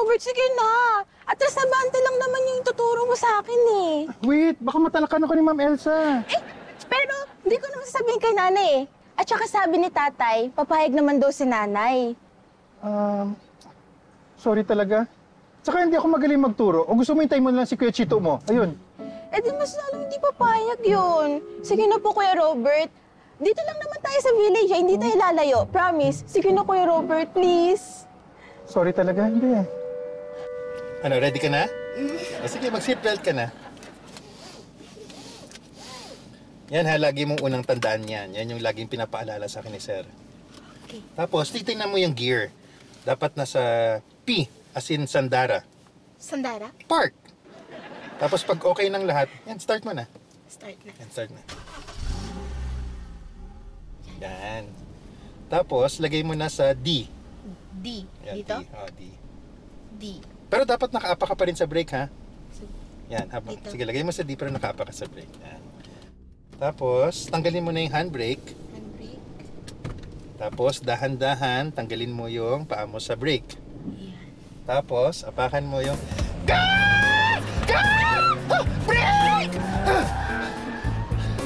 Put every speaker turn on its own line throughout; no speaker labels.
Robert, sige na. Atras na bante lang naman yung ituturo mo sa akin eh.
Wait, baka matalakan ako ni Ma'am Elsa.
Pero hindi ko naman sasabihin kay nanay eh. At saka sabi ni tatay, papayag naman daw si nanay.
Sorry talaga. Tsaka hindi ako magaling magturo. O gusto mo hintayin mo na lang si Kuya Chito mo? Ayun.
Eh di mas lalong hindi papayag yun. Sige na po, Kuya Robert. Dito lang naman tayo sa village, hindi tayo lalayo. Promise. Sige na, Kuya Robert, please.
Sorry talaga, hindi eh.
Ano, ready ka na? O, sige, mag-seatbelt ka na. Yan ha, lagi mong unang tandaan yan. Yan yung laging pinapaalala sa akin ni Sir.
Okay.
Tapos, titingnan mo yung gear. Dapat nasa P, as in Sandara.
Sandara?
Park! Tapos pag okay ng lahat, yan, start mo na.
Start na.
Yan, start na. Yan. Tapos, lagay mo na sa D.
D.
Yan,
Dito?
D. Oh, D.
D.
Pero dapat nakaapa ka pa rin sa brake, ha? Yan, habang.
Dito.
Sige, lagay mo sa D pero nakaapa ka sa brake. Yan. Tapos, tanggalin mo na yung handbrake.
Handbrake.
Tapos, dahan-dahan, tanggalin mo yung paa mo sa brake.
Yan.
Tapos, apakan mo yung... God! God! Oh, brake!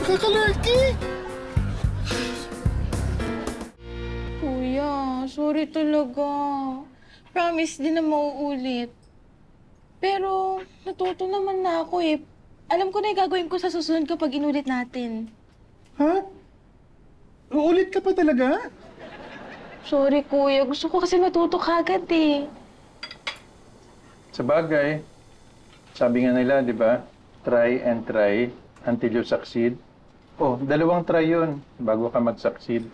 Nakakalerky!
Kuya, sorry talaga. Promise, di na mauulit. Pero, natuto naman na ako eh. Alam ko na yung gagawin ko sa susunod kapag inulit natin.
Ha? Uulit ka pa talaga?
Sorry, kuya. Gusto ko kasi matuto kagad eh.
Sa bagay, sabi nga nila, di ba? Try and try until you succeed. Oh, 2 try yun bago ka mag-succeed.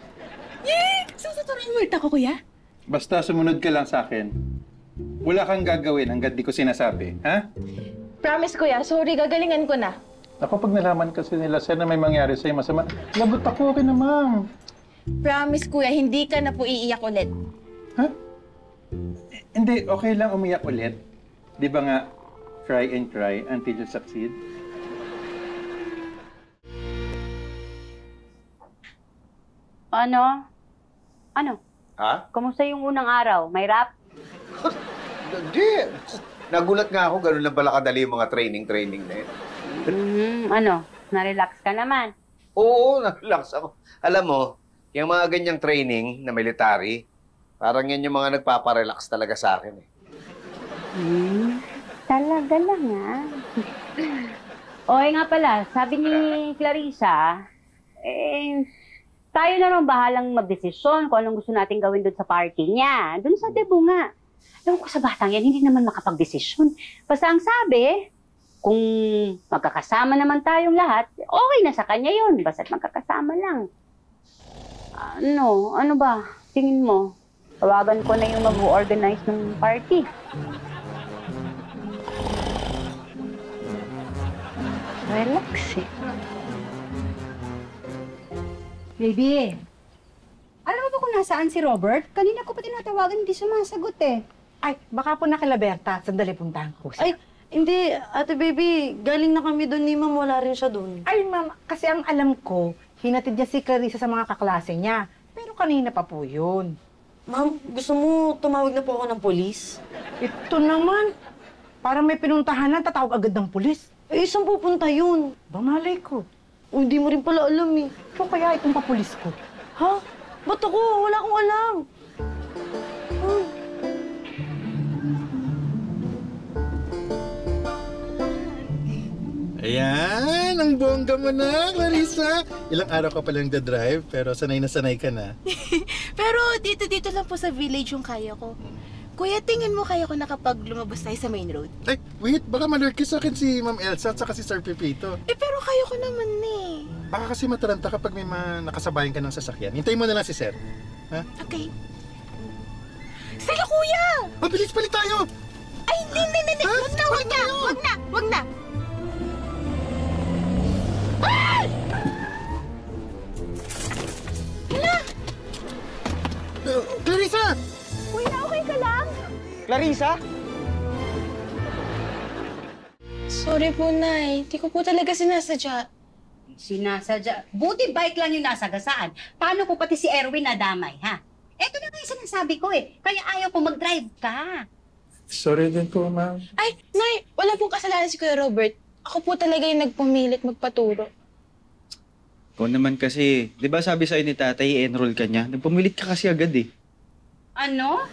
Yay! Susuturin mo ulit ako, kuya?
Basta sumunod ka lang sa akin. Wala kang gagawin hanggat di ko sinasabi, ha?
Promise, kuya. Sorry, gagalingan ko na.
Ako pag nalaman kasi nila, sir, na may mangyari sa'yo masama, lagot ako, okay na, ma'am.
Promise, kuya. Hindi ka na po iiyak ulit.
Ha? Hindi, okay lang umiyak ulit. Di ba nga, try and try until you succeed?
Ano? Ano?
Ha?
Kumusta yung unang araw? May rap?
Hindi. Nagulat nga ako, ganun lang pala kadali yung mga training na yun.
Ano? Na-relax ka naman?
Oo, na-relax ako. Alam mo, yung mga ganyang training na military, parang yan yung mga nagpaparelax talaga sa akin eh.
Talaga lang Oy nga pala, sabi ni Clarissa, tayo na rin bahalang magdesisyon kung anong gusto natin gawin doon sa party niya. Doon sa debo nga. Ewan ko sa batang yan, hindi naman makapag-desisyon. Basta ang sabi, kung magkakasama naman tayong lahat, okay na sa kanya yun. Basta't magkakasama lang. Ano ba? Tingin mo? Tawagan ko na yung mag-organize ng party. Relax eh.
Baby, alam mo ba kung nasaan si Robert? Kanina ko pa tinatawagan, hindi sumasagot eh.
Ay, baka po nakila Berta. Sandali, puntahan ko siya.
Ay, hindi. Ate baby, galing na kami doon ni ma'am. Wala rin siya doon.
Ay, ma'am, kasi ang alam ko, hinatid niya si Clarissa sa mga kaklase niya. Pero kanina pa po yun.
Ma'am, gusto mo tumawag na po ako ng polis?
Ito naman. Parang may pinuntahan na, tatawag agad ng pulis.
Eh, saan pupunta yun?
Bamalay ko.
O, hindi mo rin pala alam eh.
So kaya itong papulis ko.
Ha? Ba't ako? Wala akong alam.
Ayan, ang bongga mo na, Clarissa. Ilang araw ka palang drive pero sanay na sanay ka na.
Pero dito lang po sa village yung kaya ko. Kuya, tingin mo kaya ko na kapag lumabas tayo sa main road?
Ay, wait, baka malurky sa akin si Ma'am Elsa at saka si Sir Pepito.
Pero kaya ko naman eh.
Baka kasi mataranta kapag may nakasabayan ka ng sasakyan. Hintayin mo na lang si Sir. Ha?
Okay. Sila, kuya!
Mabilis, palit tayo!
Ay, hindi.
Ha?
Wag na. Hala!
Clarissa!
Kuya, okay ka lang?
Clarissa?
Sorry po, Nay. Di ko po talaga sinasadya.
Sinasadya. Buti bike lang yung nasagasaan. Paano po pati si Erwin nadamay, ha? Eto na nga yung sinasabi ko eh. Kaya ayaw ko mag-drive ka.
Sorry din po, ma'am.
Ay, Nay, wala pong kasalanan si Kuya Robert. Ako po talaga yung nagpumilit magpaturo.
Ikaw naman kasi, di ba sabi sa'yo ni tatay, i-enroll ka niya? Nagpumilit ka kasi agad eh.
Ano?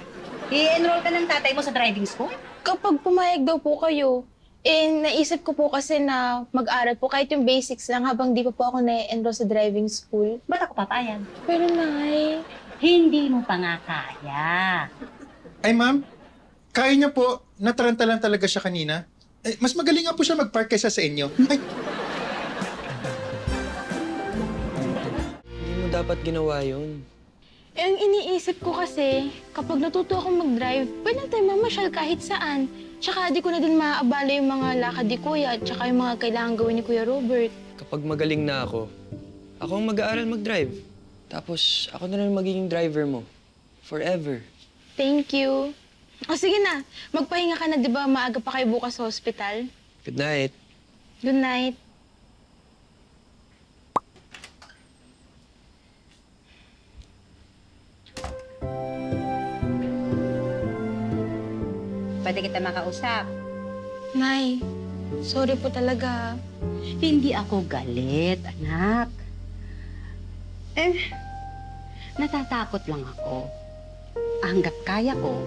I-enroll ka ng tatay mo sa driving school?
Kapag pumayag daw po kayo, naisip ko po kasi na mag-aral po kahit yung basics lang habang di pa po ako na-enroll sa driving school.
Ba't ako papayag?
Pero Nay,
Hindi mo pa nga kaya.
Ay, ma'am, kaya niya po. Nataranta lang talaga siya kanina. Mas magaling nga po siya mag-park kaysa sa inyo. Ay,
Hindi mo dapat ginawa yun.
ang iniisip ko kasi, kapag natuto akong mag-drive, pwede tayo mamasyal kahit saan. Tsaka di ko na din maaabala yung mga lakad ni Kuya at tsaka yung mga kailangan gawin ni Kuya Robert.
Kapag magaling na ako ang mag-aaral mag-drive. Tapos ako na rin magiging driver mo. Forever.
Thank you. O sige na, magpahinga ka na, di ba? Maaga pa kayo bukas sa hospital.
Good night.
Good night.
Pwede kita makausap.
Nay, sorry po talaga.
Hindi ako galit, anak. Natatakot lang ako. Hanggat kaya ko,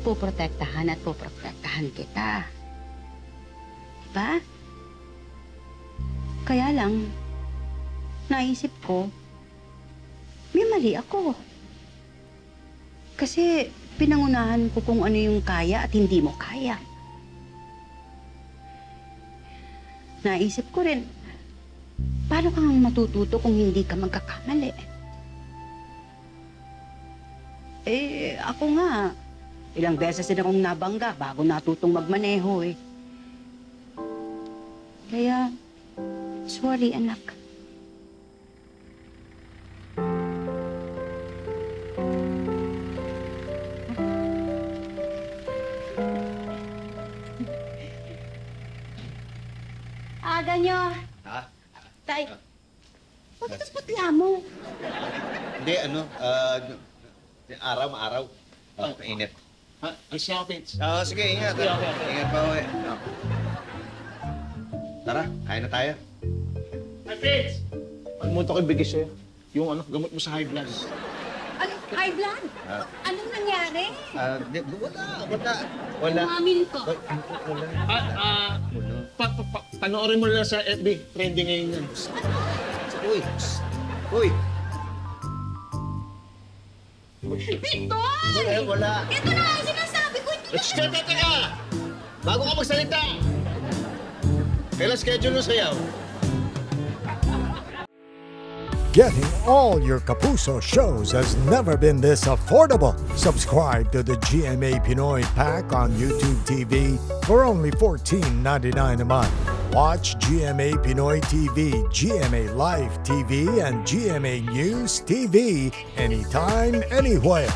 puprotektahan at puprotektahan kita. Diba? Kaya lang, naisip ko, may mali ako. Kasi pinangunahan ko kung ano yung kaya at hindi mo kaya. Naisip ko rin, paano kang matututo kung hindi ka magkakamali? Ako nga, ilang beses din akong nabangga bago natutong magmaneho eh. Kaya, sorry anak. Aga nyo.
Ha?
Tay,
Bakit ang putla mo?
Hindi, araw. Mainit.
ang shoppings.
Sige, ingat. Ingat pa, uwi. Tara, kain na tayo.
Ay, Vince! Pagmunta ko ibigay sa'yo. Yung gamot mo sa high blood.
Ano? High blood? Anong nangyari?
Wala.
Umamin ko.
Panoorin mo lang sa FB. Trending ngayon yan.
Uy!
Victor!
Wala.
Ito na ang sinasabi ko.
Teka! Bago ka magsalita! Kailan schedule mo sayaw?
Getting all your Kapuso shows has never been this affordable. Subscribe to the GMA Pinoy Pack on YouTube TV for only $14.99 a month. Watch GMA Pinoy TV, GMA Live TV, and GMA News TV anytime, anywhere.